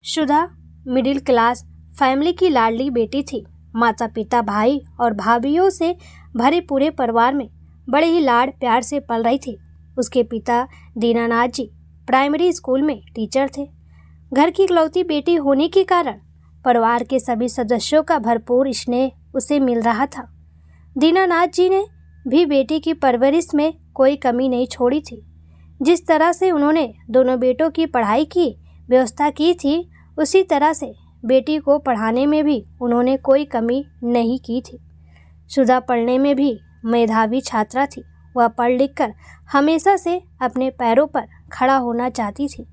सुधा middle class family की लाडली बेटी थी। माता पिता भाई और भाभीियों से भरे पूरे परिवार में बड़े ही लाड प्यार से पल रही थी। उसके पिता दीनानाथ जी प्राइमरी स्कूल में टीचर थे। घर की इकलौती बेटी होने के कारण परिवार के सभी सदस्यों का भरपूर स्नेह उसे मिल रहा था। दीनानाथ जी ने भी बेटी की परवरिश में कोई कमी नहीं छोड़ी थी। जिस तरह से उन्होंने दोनों बेटों की पढ़ाई की व्यवस्था की थी, उसी तरह से बेटी को पढ़ाने में भी उन्होंने कोई कमी नहीं की थी। सुधा पढ़ने में भी मेधावी छात्रा थी। वह पढ़ लिख कर हमेशा से अपने पैरों पर खड़ा होना चाहती थी।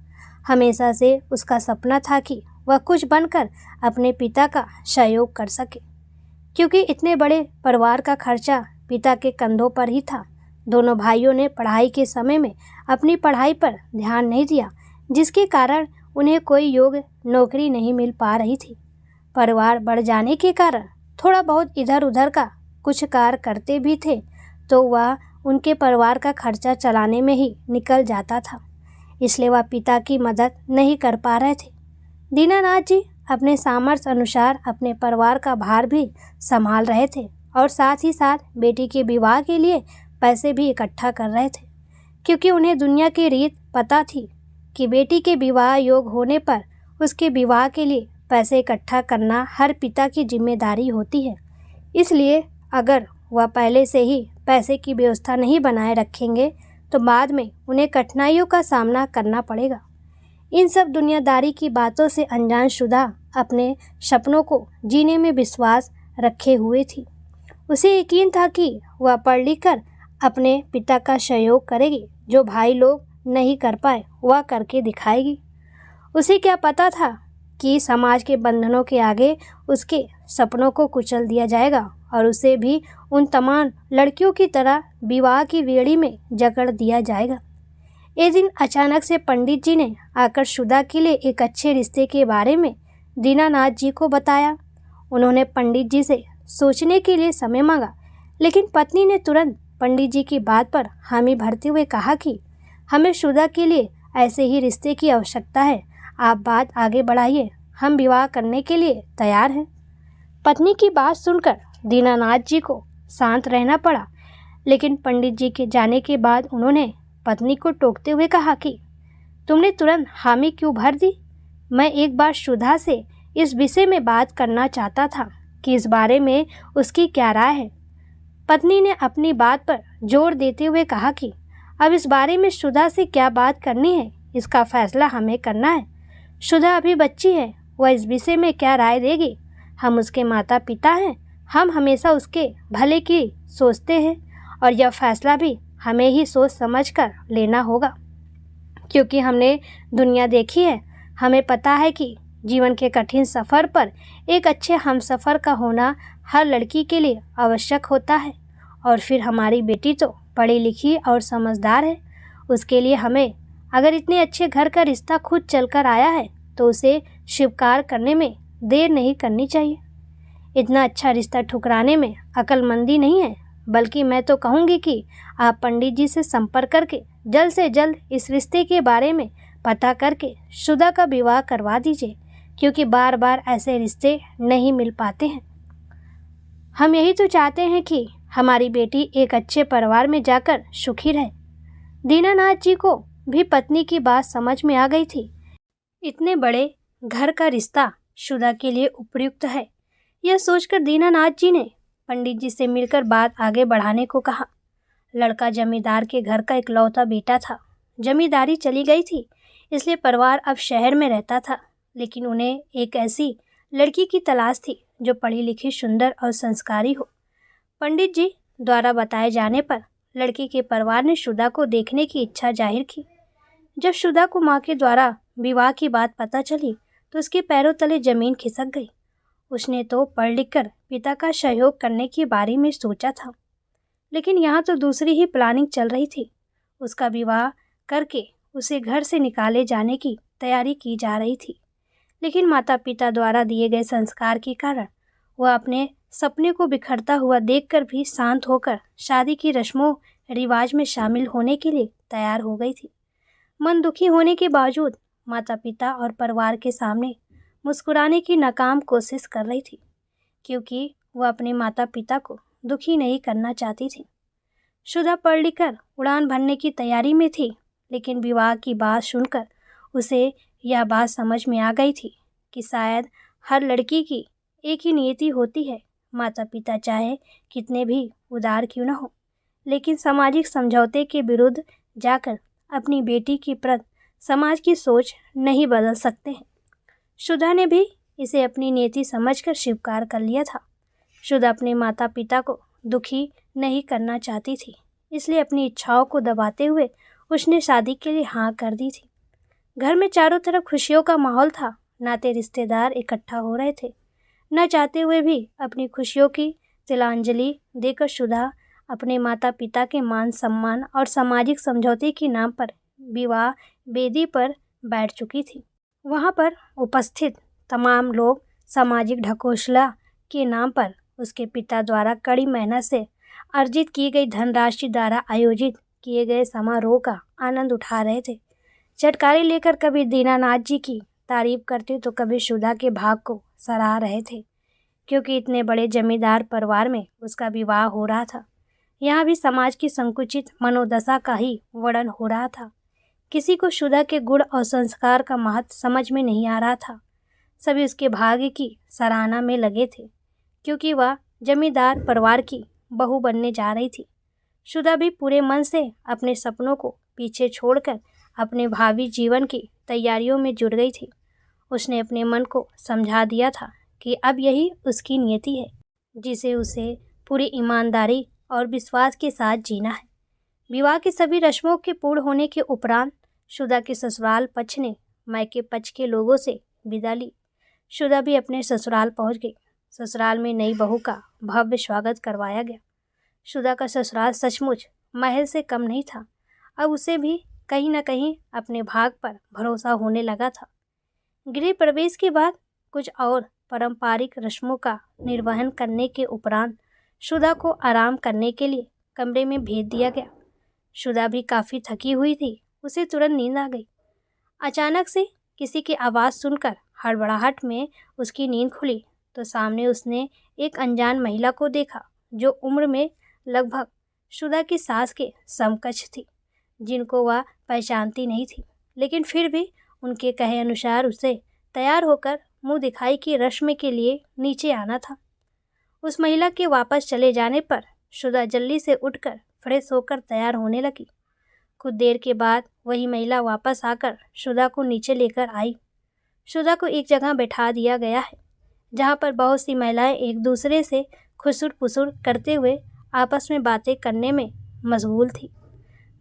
हमेशा से उसका सपना था कि वह कुछ बनकर अपने पिता का सहयोग कर सके, क्योंकि इतने बड़े परिवार का खर्चा पिता के कंधों पर ही था। दोनों भाइयों ने पढ़ाई के समय में अपनी पढ़ाई पर ध्यान नहीं दिया, जिसके कारण उन्हें कोई योग्य नौकरी नहीं मिल पा रही थी। परिवार बढ़ जाने के कारण थोड़ा बहुत इधर उधर का कुछ कार्य करते भी थे, तो वह उनके परिवार का खर्चा चलाने में ही निकल जाता था। इसलिए वह पिता की मदद नहीं कर पा रहे थे। दीनानाथ जी अपने सामर्थ्य अनुसार अपने परिवार का भार भी संभाल रहे थे और साथ ही साथ बेटी के विवाह के लिए पैसे भी इकट्ठा कर रहे थे, क्योंकि उन्हें दुनिया की रीत पता थी कि बेटी के विवाह योग होने पर उसके विवाह के लिए पैसे इकट्ठा करना हर पिता की जिम्मेदारी होती है। इसलिए अगर वह पहले से ही पैसे की व्यवस्था नहीं बनाए रखेंगे तो बाद में उन्हें कठिनाइयों का सामना करना पड़ेगा। इन सब दुनियादारी की बातों से अनजान सुधा अपने सपनों को जीने में विश्वास रखे हुए थी। उसे यकीन था कि वह पढ़ लिख कर अपने पिता का सहयोग करेगी। जो भाई लोग नहीं कर पाए वह करके दिखाएगी। उसे क्या पता था कि समाज के बंधनों के आगे उसके सपनों को कुचल दिया जाएगा और उसे भी उन तमाम लड़कियों की तरह विवाह की बेड़ी में जकड़ दिया जाएगा। एक दिन अचानक से पंडित जी ने आकर सुधा के लिए एक अच्छे रिश्ते के बारे में दीनानाथ जी को बताया। उन्होंने पंडित जी से सोचने के लिए समय मांगा, लेकिन पत्नी ने तुरंत पंडित जी की बात पर हामी भरते हुए कहा कि हमें सुधा के लिए ऐसे ही रिश्ते की आवश्यकता है। आप बात आगे बढ़ाइए, हम विवाह करने के लिए तैयार हैं। पत्नी की बात सुनकर दीनानाथ जी को शांत रहना पड़ा, लेकिन पंडित जी के जाने के बाद उन्होंने पत्नी को टोकते हुए कहा कि तुमने तुरंत हामी क्यों भर दी? मैं एक बार सुधा से इस विषय में बात करना चाहता था कि इस बारे में उसकी क्या राय है। पत्नी ने अपनी बात पर जोर देते हुए कहा कि अब इस बारे में सुधा से क्या बात करनी है, इसका फैसला हमें करना है। सुधा अभी बच्ची है, वह इस विषय में क्या राय देगी? हम उसके माता पिता हैं, हम हमेशा उसके भले की सोचते हैं और यह फैसला भी हमें ही सोच समझ कर लेना होगा, क्योंकि हमने दुनिया देखी है। हमें पता है कि जीवन के कठिन सफ़र पर एक अच्छे हमसफ़र का होना हर लड़की के लिए आवश्यक होता है। और फिर हमारी बेटी तो पढ़ी लिखी और समझदार है। उसके लिए हमें अगर इतने अच्छे घर का रिश्ता खुद चलकर आया है तो उसे स्वीकार करने में देर नहीं करनी चाहिए। इतना अच्छा रिश्ता ठुकराने में अक्लमंदी नहीं है, बल्कि मैं तो कहूँगी कि आप पंडित जी से संपर्क करके जल्द से जल्द इस रिश्ते के बारे में पता करके सुधा का विवाह करवा दीजिए, क्योंकि बार बार ऐसे रिश्ते नहीं मिल पाते हैं। हम यही तो चाहते हैं कि हमारी बेटी एक अच्छे परिवार में जाकर सुखी रहे। दीनानाथ जी को भी पत्नी की बात समझ में आ गई थी। इतने बड़े घर का रिश्ता सुधा के लिए उपयुक्त है, यह सोचकर दीनानाथ जी ने पंडित जी से मिलकर बात आगे बढ़ाने को कहा। लड़का जमींदार के घर का इकलौता बेटा था। जमींदारी चली गई थी, इसलिए परिवार अब शहर में रहता था, लेकिन उन्हें एक ऐसी लड़की की तलाश थी जो पढ़ी लिखी, सुंदर और संस्कारी हो। पंडित जी द्वारा बताए जाने पर लड़की के परिवार ने सुधा को देखने की इच्छा जाहिर की। जब सुधा को माँ के द्वारा विवाह की बात पता चली तो उसके पैरों तले जमीन खिसक गई। उसने तो पढ़ लिख कर पिता का सहयोग करने के बारे में सोचा था, लेकिन यहाँ तो दूसरी ही प्लानिंग चल रही थी। उसका विवाह करके उसे घर से निकाले जाने की तैयारी की जा रही थी, लेकिन माता पिता द्वारा दिए गए संस्कार के कारण वह अपने सपने को बिखरता हुआ देखकर भी शांत होकर शादी की रस्मों रिवाज में शामिल होने के लिए तैयार हो गई थी। मन दुखी होने के बावजूद माता पिता और परिवार के सामने मुस्कुराने की नाकाम कोशिश कर रही थी, क्योंकि वह अपने माता पिता को दुखी नहीं करना चाहती थी। शुदा पढ़ लिख कर उड़ान भरने की तैयारी में थी, लेकिन विवाह की बात सुनकर उसे यह बात समझ में आ गई थी कि शायद हर लड़की की एक ही नियति होती है। माता पिता चाहे कितने भी उदार क्यों न हो, लेकिन सामाजिक समझौते के विरुद्ध जाकर अपनी बेटी की प्रति समाज की सोच नहीं बदल सकते हैं। शुदा ने भी इसे अपनी नियति समझकर स्वीकार कर लिया था। शुदा अपने माता पिता को दुखी नहीं करना चाहती थी, इसलिए अपनी इच्छाओं को दबाते हुए उसने शादी के लिए हाँ कर दी थी। घर में चारों तरफ खुशियों का माहौल था। नाते रिश्तेदार इकट्ठा हो रहे थे। न चाहते हुए भी अपनी खुशियों की तिलांजलि देकर शुदा अपने माता पिता के मान सम्मान और सामाजिक समझौते के नाम पर विवाह वेदी पर बैठ चुकी थी। वहाँ पर उपस्थित तमाम लोग सामाजिक ढकोसला के नाम पर उसके पिता द्वारा कड़ी मेहनत से अर्जित की गई धनराशि द्वारा आयोजित किए गए समारोह का आनंद उठा रहे थे। चटकारे लेकर कभी दीनानाथ जी की तारीफ करते तो कभी शुदा के भाग को सराह रहे थे, क्योंकि इतने बड़े जमींदार परिवार में उसका विवाह हो रहा था। यहाँ भी समाज की संकुचित मनोदशा का ही वर्णन हो रहा था। किसी को शुदा के गुण और संस्कार का महत्व समझ में नहीं आ रहा था। सभी उसके भाग्य की सराहना में लगे थे, क्योंकि वह जमींदार परिवार की बहू बनने जा रही थी। शुदा भी पूरे मन से अपने सपनों को पीछे छोड़कर अपने भावी जीवन की तैयारियों में जुट गई थी। उसने अपने मन को समझा दिया था कि अब यही उसकी नियति है, जिसे उसे पूरी ईमानदारी और विश्वास के साथ जीना है। विवाह की सभी रस्मों के पूर्ण होने के उपरांत शुदा के ससुराल पक्ष ने मायके पक्ष के लोगों से विदा ली। शुदा भी अपने ससुराल पहुंच गई। ससुराल में नई बहू का भव्य स्वागत करवाया गया। शुदा का ससुराल सचमुच महल से कम नहीं था। अब उसे भी कहीं न कहीं अपने भाग पर भरोसा होने लगा था। गृह प्रवेश के बाद कुछ और पारंपरिक रस्मों का निर्वहन करने के उपरांत शुदा को आराम करने के लिए कमरे में भेज दिया गया। शुदा भी काफ़ी थकी हुई थी। उसे तुरंत नींद आ गई। अचानक से किसी की आवाज़ सुनकर हड़बड़ाहट में उसकी नींद खुली तो सामने उसने एक अनजान महिला को देखा, जो उम्र में लगभग शुदा की सास के समकक्ष थी, जिनको वह पहचानती नहीं थी, लेकिन फिर भी उनके कहे अनुसार उसे तैयार होकर मुंह दिखाई की रस्म के लिए नीचे आना था। उस महिला के वापस चले जाने पर शुदा जल्दी से उठकर फ्रेश होकर तैयार होने लगी। कुछ देर के बाद वही महिला वापस आकर शुदा को नीचे लेकर आई। शुदा को एक जगह बैठा दिया गया है, जहाँ पर बहुत सी महिलाएं एक दूसरे से खुसुर पुसुर करते हुए आपस में बातें करने में मशगूल थी।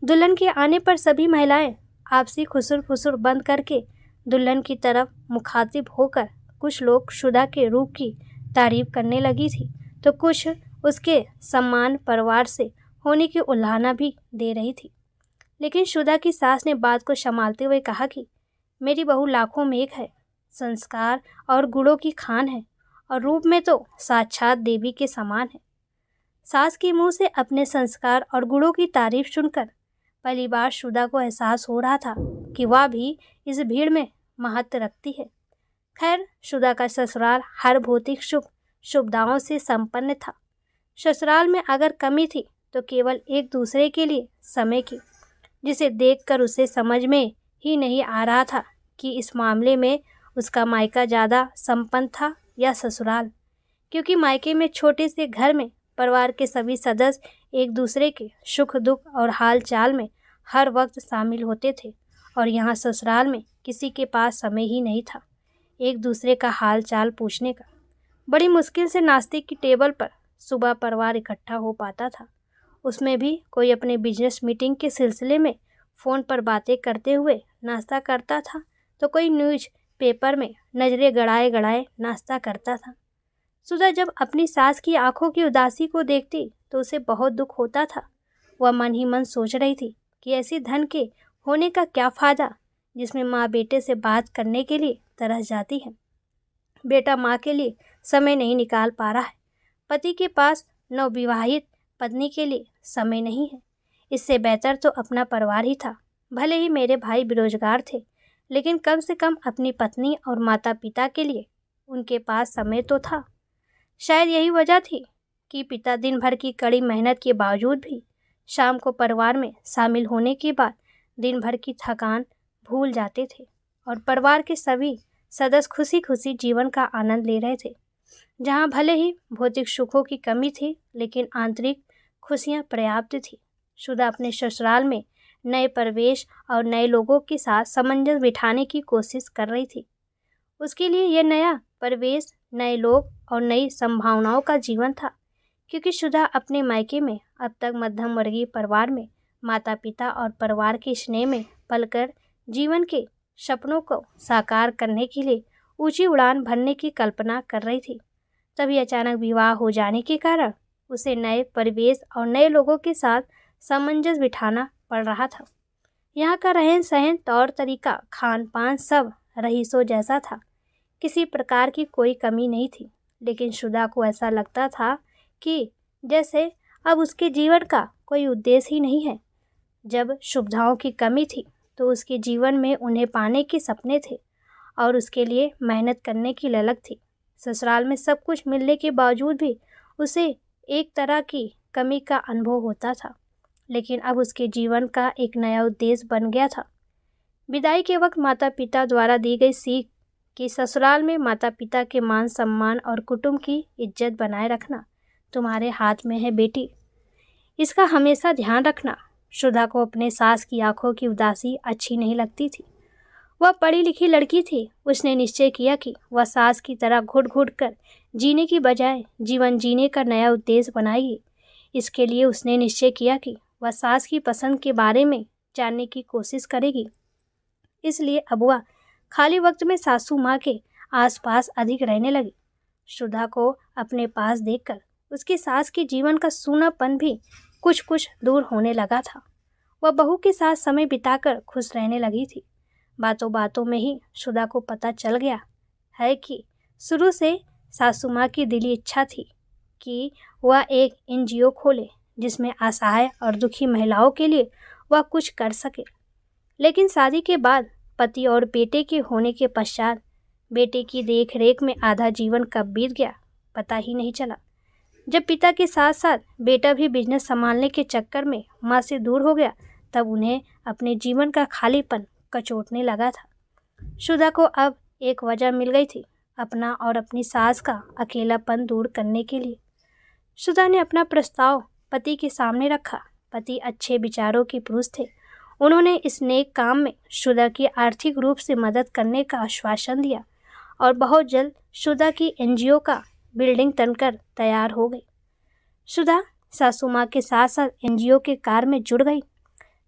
दुल्हन के आने पर सभी महिलाएं आपसी खुसुर फुसुर बंद करके दुल्हन की तरफ मुखातिब होकर कुछ लोग शुदा के रूप की तारीफ करने लगी थी, तो कुछ उसके सम्मान परिवार से होने की उल्हाना भी दे रही थी। लेकिन शुदा की सास ने बात को संभालते हुए कहा कि मेरी बहू लाखों में एक है, संस्कार और गुणों की खान है और रूप में तो साक्षात देवी के समान है। सास के मुंह से अपने संस्कार और गुणों की तारीफ सुनकर पहली बार शुदा को एहसास हो रहा था कि वह भी इस भीड़ में महत्व रखती है। खैर, शुदा का ससुराल हर भौतिक सुख सुविधाओं से संपन्न था। ससुराल में अगर कमी थी तो केवल एक दूसरे के लिए समय की, जिसे देखकर उसे समझ में ही नहीं आ रहा था कि इस मामले में उसका मायका ज़्यादा संपन्न था या ससुराल, क्योंकि मायके में छोटे से घर में परिवार के सभी सदस्य एक दूसरे के सुख दुख और हाल चाल में हर वक्त शामिल होते थे, और यहाँ ससुराल में किसी के पास समय ही नहीं था एक दूसरे का हाल चाल पूछने का। बड़ी मुश्किल से नाश्ते की टेबल पर सुबह परिवार इकट्ठा हो पाता था। उसमें भी कोई अपने बिजनेस मीटिंग के सिलसिले में फ़ोन पर बातें करते हुए नाश्ता करता था, तो कोई न्यूज़ पेपर में नज़रें गड़ाए गड़ाए नाश्ता करता था। शुदा जब अपनी सास की आंखों की उदासी को देखती तो उसे बहुत दुख होता था। वह मन ही मन सोच रही थी कि ऐसी धन के होने का क्या फ़ायदा, जिसमें माँ बेटे से बात करने के लिए तरस जाती है। बेटा माँ के लिए समय नहीं निकाल पा रहा है। पति के पास नवविवाहित पत्नी के लिए समय नहीं है। इससे बेहतर तो अपना परिवार ही था। भले ही मेरे भाई बेरोजगार थे, लेकिन कम से कम अपनी पत्नी और माता पिता के लिए उनके पास समय तो था। शायद यही वजह थी कि पिता दिन भर की कड़ी मेहनत के बावजूद भी शाम को परिवार में शामिल होने के बाद दिन भर की थकान भूल जाते थे और परिवार के सभी सदस्य खुशी खुशी जीवन का आनंद ले रहे थे, जहाँ भले ही भौतिक सुखों की कमी थी लेकिन आंतरिक खुशियाँ पर्याप्त थी। सुधा अपने ससुराल में नए परिवेश और नए लोगों के साथ सामंजस्य बिठाने की कोशिश कर रही थी। उसके लिए यह नया परिवेश, नए लोग और नई संभावनाओं का जीवन था, क्योंकि सुधा अपने मायके में अब तक मध्यम वर्गीय परिवार में माता पिता और परिवार के स्नेह में पलकर जीवन के सपनों को साकार करने के लिए ऊंची उड़ान भरने की कल्पना कर रही थी। तभी अचानक विवाह हो जाने के कारण उसे नए परिवेश और नए लोगों के साथ सामंजस्य बिठाना पड़ रहा था। यहाँ का रहन सहन, तौर तरीका, खान पान सब रईसों जैसा था। किसी प्रकार की कोई कमी नहीं थी, लेकिन सुधा को ऐसा लगता था कि जैसे अब उसके जीवन का कोई उद्देश्य ही नहीं है। जब सुविधाओं की कमी थी तो उसके जीवन में उन्हें पाने के सपने थे और उसके लिए मेहनत करने की ललक थी। ससुराल में सब कुछ मिलने के बावजूद भी उसे एक तरह की कमी का अनुभव होता था, लेकिन अब उसके जीवन का एक नया उद्देश्य बन गया था। विदाई के वक्त माता पिता द्वारा दी गई सीख कि ससुराल में माता पिता के मान सम्मान और कुटुंब की इज्जत बनाए रखना तुम्हारे हाथ में है बेटी, इसका हमेशा ध्यान रखना। सुधा को अपने सास की आंखों की उदासी अच्छी नहीं लगती थी। वह पढ़ी लिखी लड़की थी। उसने निश्चय किया कि वह सास की तरह घुट घुट कर जीने की बजाय जीवन जीने का नया उद्देश्य बनाएगी। इसके लिए उसने निश्चय किया कि वह सास की पसंद के बारे में जानने की कोशिश करेगी। इसलिए अब वह खाली वक्त में सासू माँ के आसपास अधिक रहने लगी। सुधा को अपने पास देखकर उसकी सास के जीवन का सूनापन भी कुछ कुछ दूर होने लगा था। वह बहू के साथ समय बिताकर खुश रहने लगी थी। बातों बातों में ही सुधा को पता चल गया है कि शुरू से सासू माँ की दिली इच्छा थी कि वह एक NGO खोले जिसमें असहाय और दुखी महिलाओं के लिए वह कुछ कर सके। लेकिन शादी के बाद पति और बेटे के होने के पश्चात बेटे की देख रेख में आधा जीवन कब बीत गया पता ही नहीं चला। जब पिता के साथ साथ बेटा भी बिजनेस संभालने के चक्कर में माँ से दूर हो गया, तब उन्हें अपने जीवन का खालीपन कचोटने लगा था। सुधा को अब एक वजह मिल गई थी अपना और अपनी सास का अकेलापन दूर करने के लिए। सुधा ने अपना प्रस्ताव पति के सामने रखा। पति अच्छे विचारों के पुरुष थे। उन्होंने इस नेक काम में सुधा की आर्थिक रूप से मदद करने का आश्वासन दिया और बहुत जल्द सुधा की NGO का बिल्डिंग बनकर तैयार हो गई। सुधा सासू माँ के साथ साथ NGO के कार्य में जुड़ गई।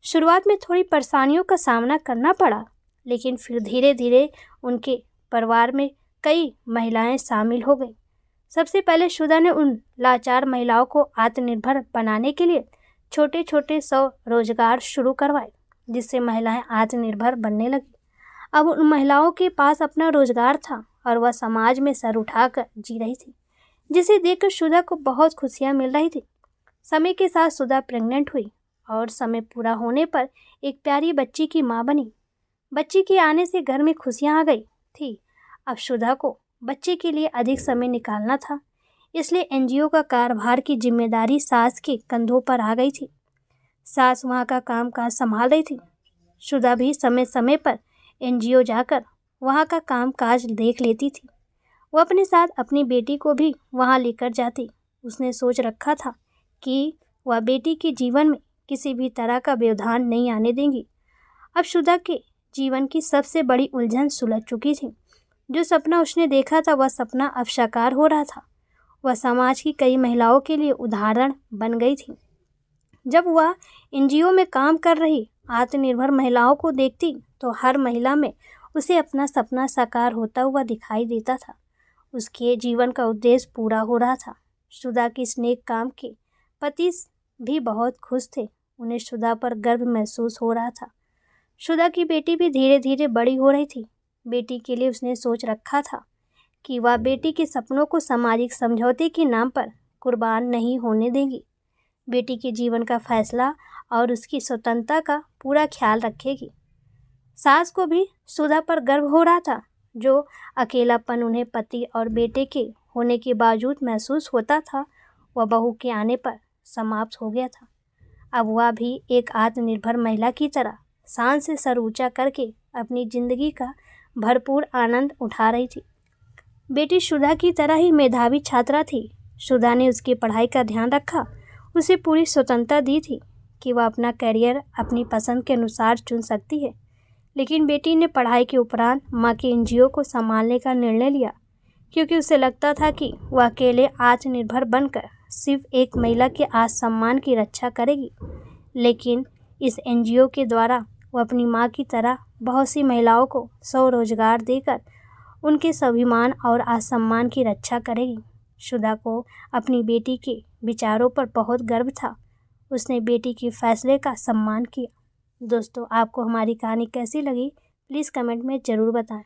शुरुआत में थोड़ी परेशानियों का सामना करना पड़ा, लेकिन फिर धीरे धीरे उनके परिवार में कई महिलाएं शामिल हो गई। सबसे पहले सुधा ने उन लाचार महिलाओं को आत्मनिर्भर बनाने के लिए छोटे छोटे स्वरोजगार शुरू करवाए, जिससे महिलाएं आत्मनिर्भर बनने लगी। अब उन महिलाओं के पास अपना रोजगार था और वह समाज में सर उठाकर जी रही थी, जिसे देखकर सुधा को बहुत खुशियाँ मिल रही थी। समय के साथ सुधा प्रेग्नेंट हुई और समय पूरा होने पर एक प्यारी बच्ची की माँ बनी। बच्ची के आने से घर में खुशियाँ आ गई थी। अब सुधा को बच्चे के लिए अधिक समय निकालना था, इसलिए NGO का कार्यभार की जिम्मेदारी सास के कंधों पर आ गई थी। सास वहाँ का कामकाज संभाल रही थी। सुधा भी समय समय पर NGO जाकर वहाँ का कामकाज देख लेती थी। वह अपने साथ अपनी बेटी को भी वहाँ लेकर जाती। उसने सोच रखा था कि वह बेटी के जीवन में किसी भी तरह का व्यवधान नहीं आने देंगी। अब सुधा के जीवन की सबसे बड़ी उलझन सुलझ चुकी थी। जो सपना उसने देखा था वह सपना अब साकार हो रहा था। वह समाज की कई महिलाओं के लिए उदाहरण बन गई थी। जब वह NGO में काम कर रही आत्मनिर्भर महिलाओं को देखती तो हर महिला में उसे अपना सपना साकार होता हुआ दिखाई देता था। उसके जीवन का उद्देश्य पूरा हो रहा था। सुधा के इस नेक काम के पति भी बहुत खुश थे। उन्हें सुधा पर गर्व महसूस हो रहा था। सुधा की बेटी भी धीरे धीरे बड़ी हो रही थी। बेटी के लिए उसने सोच रखा था कि वह बेटी के सपनों को सामाजिक समझौते के नाम पर कुर्बान नहीं होने देगी। बेटी के जीवन का फैसला और उसकी स्वतंत्रता का पूरा ख्याल रखेगी। सास को भी सुधा पर गर्व हो रहा था। जो अकेलापन उन्हें पति और बेटे के होने के बावजूद महसूस होता था, वह बहू के आने पर समाप्त हो गया था। अब वह भी एक आत्मनिर्भर महिला की तरह शान से सर ऊंचा करके अपनी जिंदगी का भरपूर आनंद उठा रही थी। बेटी सुधा की तरह ही मेधावी छात्रा थी। सुधा ने उसकी पढ़ाई का ध्यान रखा, उसे पूरी स्वतंत्रता दी थी कि वह अपना करियर अपनी पसंद के अनुसार चुन सकती है। लेकिन बेटी ने पढ़ाई के उपरांत माँ के एनजीओ को संभालने का निर्णय लिया, क्योंकि उसे लगता था कि वह अकेले आत्मनिर्भर बनकर सिर्फ एक महिला के आत्मसम्मान की रक्षा करेगी। लेकिन इस एनजीओ के द्वारा वह अपनी माँ की तरह बहुत सी महिलाओं को स्वरोजगार देकर उनके स्वाभिमान और आत्मसम्मान की रक्षा करेगी। सुधा को अपनी बेटी के विचारों पर बहुत गर्व था। उसने बेटी के फैसले का सम्मान किया। दोस्तों, आपको हमारी कहानी कैसी लगी, प्लीज़ कमेंट में ज़रूर बताएं।